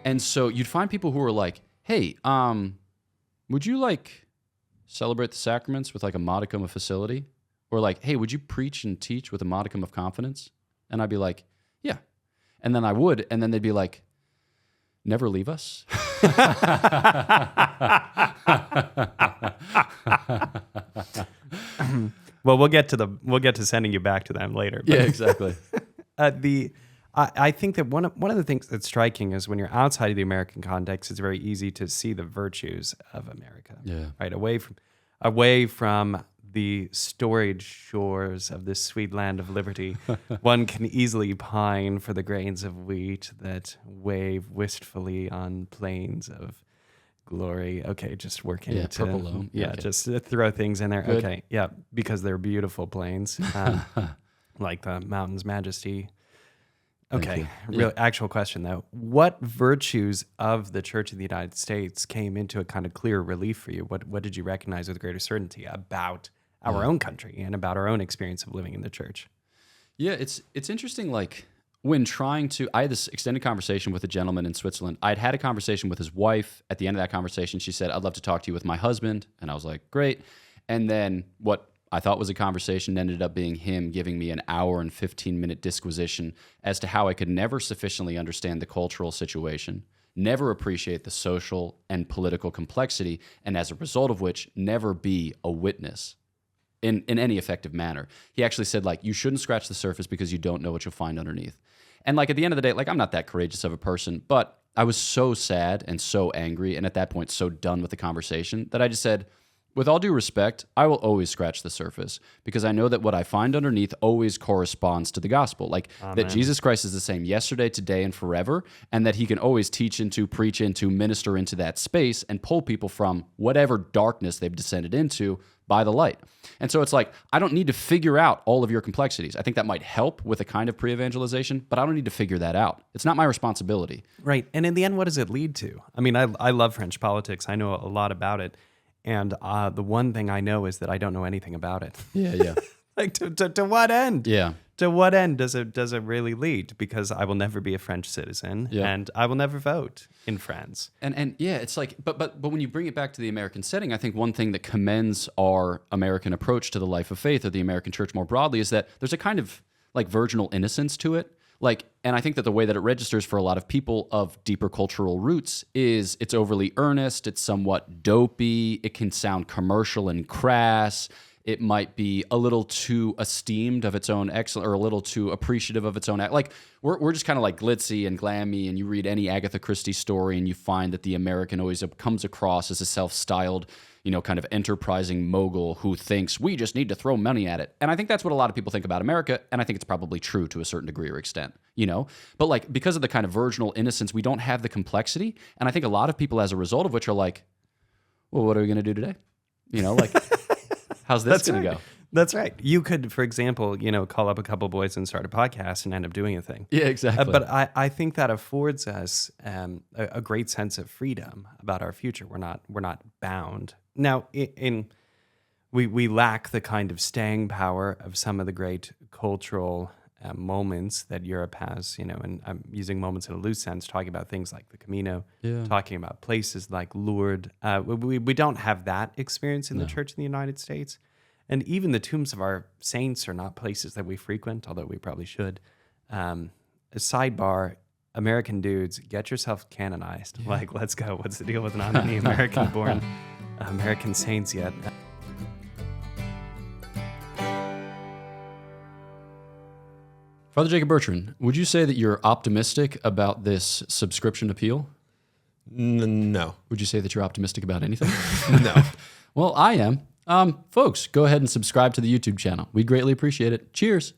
And so you'd find people who are like, hey, would you like celebrate the sacraments with like a modicum of facility? Or like, hey, would you preach and teach with a modicum of confidence? And I'd be like, yeah. And then I would, and then they'd be like, never leave us. Well, we'll get to sending you back to them later. Yeah, exactly. I think that one of the things that's striking is when you're outside of the American context, it's very easy to see the virtues of America. Yeah. Right, away from the storied shores of this sweet land of liberty, one can easily pine for the grains of wheat that wave wistfully on plains of glory. Okay, just working. Yeah, purple loam. Yeah, okay. just throw things in there. Good. Okay, yeah, because they're beautiful plains, like the mountain's majesty. Okay, real actual question though. What virtues of the Church of the United States came into a kind of clear relief for you? What did you recognize with greater certainty about our own country and about our own experience of living in the church? Yeah, it's interesting. Like when I had this extended conversation with a gentleman in Switzerland. I'd had a conversation with his wife. At the end of that conversation, she said, "I'd love to talk to you with my husband." And I was like, "Great." And then what I thought was a conversation ended up being him giving me an hour and 15-minute disquisition as to how I could never sufficiently understand the cultural situation, never appreciate the social and political complexity, and as a result of which, never be a witness in any effective manner. He actually said, like, you shouldn't scratch the surface because you don't know what you'll find underneath. And like at the end of the day, like I'm not that courageous of a person, but I was so sad and so angry, and at that point so done with the conversation that I just said, with all due respect, I will always scratch the surface because I know that what I find underneath always corresponds to the gospel. Like that Jesus Christ is the same yesterday, today, and forever, and that he can always teach into, preach into, minister into that space and pull people from whatever darkness they've descended into by the light. And so it's like, I don't need to figure out all of your complexities. I think that might help with a kind of pre-evangelization, but I don't need to figure that out. It's not my responsibility. Right. And in the end, what does it lead to? I mean, I love French politics. I know a lot about it. And the one thing I know is that I don't know anything about it. Yeah. Like to what end? Yeah. To what end does it really lead? Because I will never be a French citizen, and I will never vote in France. And yeah, it's like, but when you bring it back to the American setting, I think one thing that commends our American approach to the life of faith, or the American church more broadly, is that there's a kind of like virginal innocence to it. Like, and I think that the way that it registers for a lot of people of deeper cultural roots is it's overly earnest, it's somewhat dopey, it can sound commercial and crass, it might be a little too esteemed of its own excellence, or a little too appreciative of its own. Like, we're just kind of like glitzy and glammy, and you read any Agatha Christie story and you find that the American always comes across as a self-styled, kind of enterprising mogul who thinks we just need to throw money at it. And I think that's what a lot of people think about America, and I think it's probably true to a certain degree or extent, But like, because of the kind of virginal innocence, we don't have the complexity, and I think a lot of people, as a result of which, are like, well, what are we going to do today? Like, how's this going to go? That's right. You could, for example, call up a couple boys and start a podcast and end up doing a thing. Yeah, exactly. But I think that affords us a great sense of freedom about our future. We're not bound. Now, we lack the kind of staying power of some of the great cultural moments that Europe has, and I'm using moments in a loose sense, talking about things like the Camino, talking about places like Lourdes. We don't have that experience in the church in the United States. And even the tombs of our saints are not places that we frequent, although we probably should. A sidebar, American dudes, get yourself canonized. Yeah. Like, let's go. What's the deal with not any American-born American saints yet? Father Jacob Bertrand, would you say that you're optimistic about this subscription appeal? No. Would you say that you're optimistic about anything? No. Well, I am. Folks, go ahead and subscribe to the YouTube channel. We greatly appreciate it. Cheers.